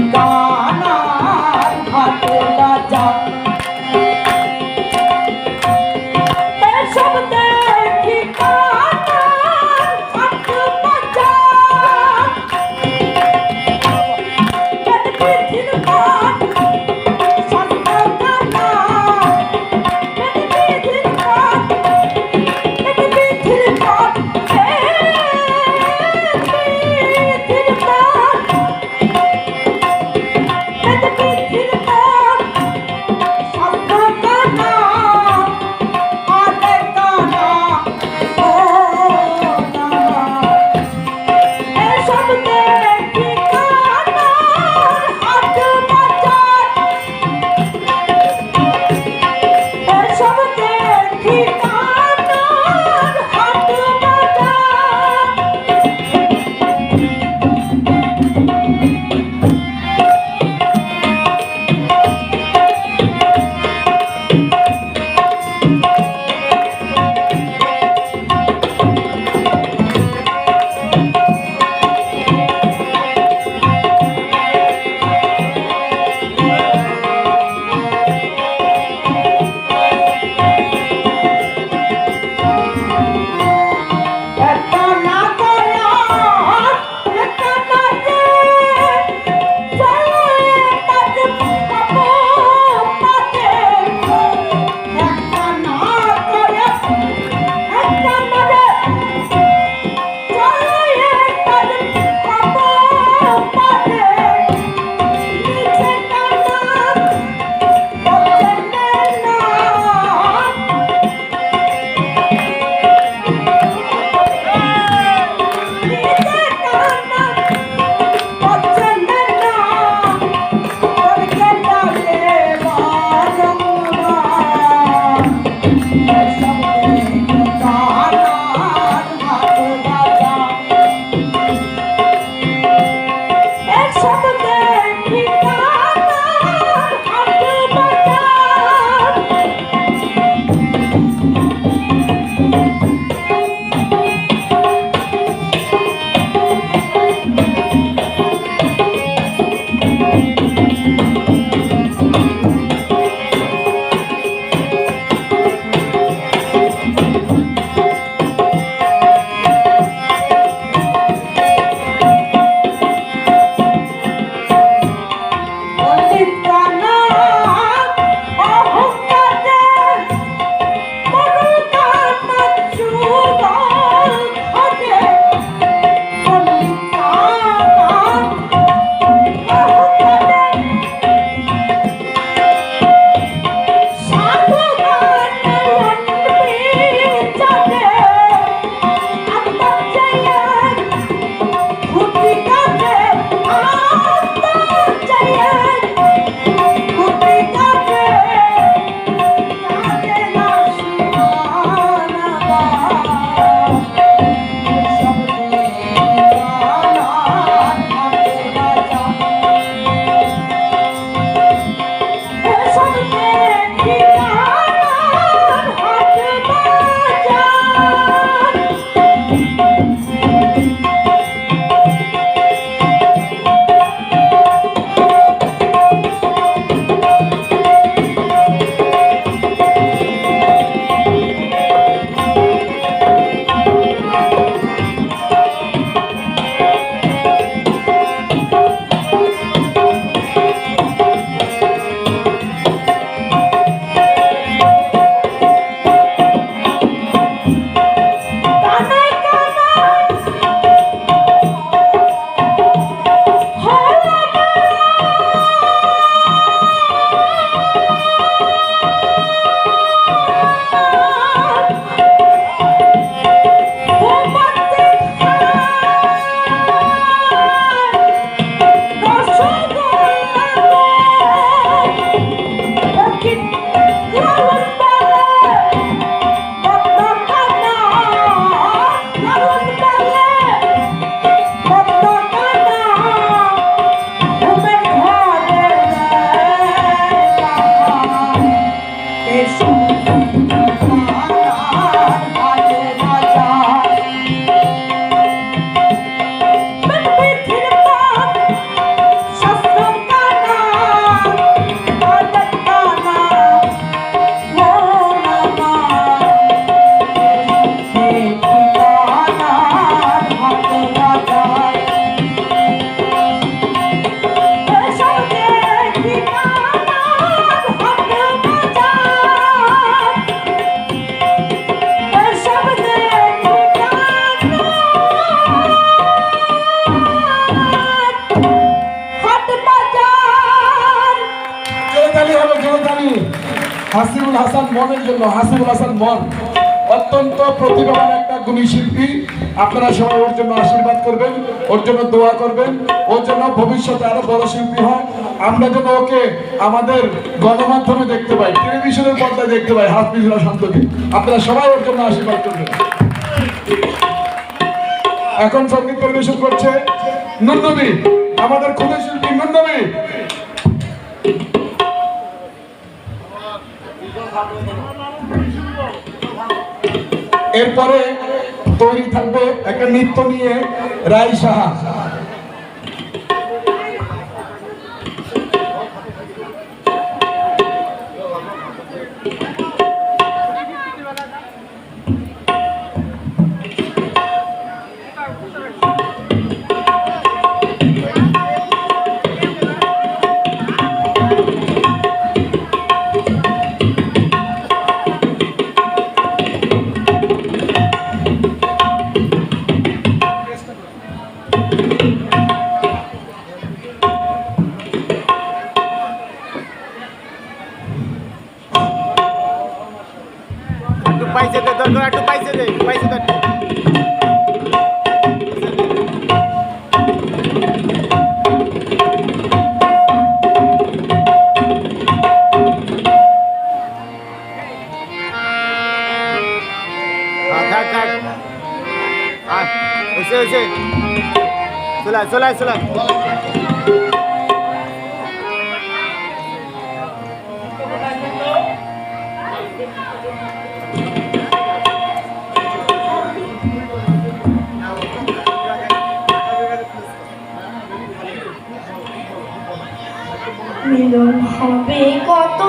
ঠিকানার ঘাটলা যা এসব দেখি কানার হাট বাজার বেদবিধির ঘাট সন্তানা বেদবিধির ঘাট বেদবিধির ঘাট বেদবিধির ঘাট তালি হবে, জোরে তালি হাসিবুল হাসান মনের জন্য। হাসিবুল হাসান মন অত্যন্ত প্রতিভাবান একটা গুণী শিল্পী। আপনারা সবাই ওর জন্য আশীর্বাদ করবেন, ওর জন্য দোয়া করবেন, ওর জন্য ভবিষ্যতে আরো বড় শিল্পী হয়। আমরা যেন ওকে আমাদের গণমাধ্যমে দেখতে পাই, টেলিভিশনের পর্দায় দেখতে পাই হাসিবুল হাসানকে। আপনারা সবাই ওর জন্য আশীর্বাদ করবেন। এখন সঙ্গীত পরিবেশন করছে নুননবী, আমাদের ক্ষুদে শিল্পী নুননবী। এরপরে তৈরি থাকবে একটা নৃত্য নিয়ে রাই সাহা। पैसे दे दरकार একটু पैसे दे पैसे दे কাট কাট ওইসে ওইসে চলা চলা মিলন হবে কত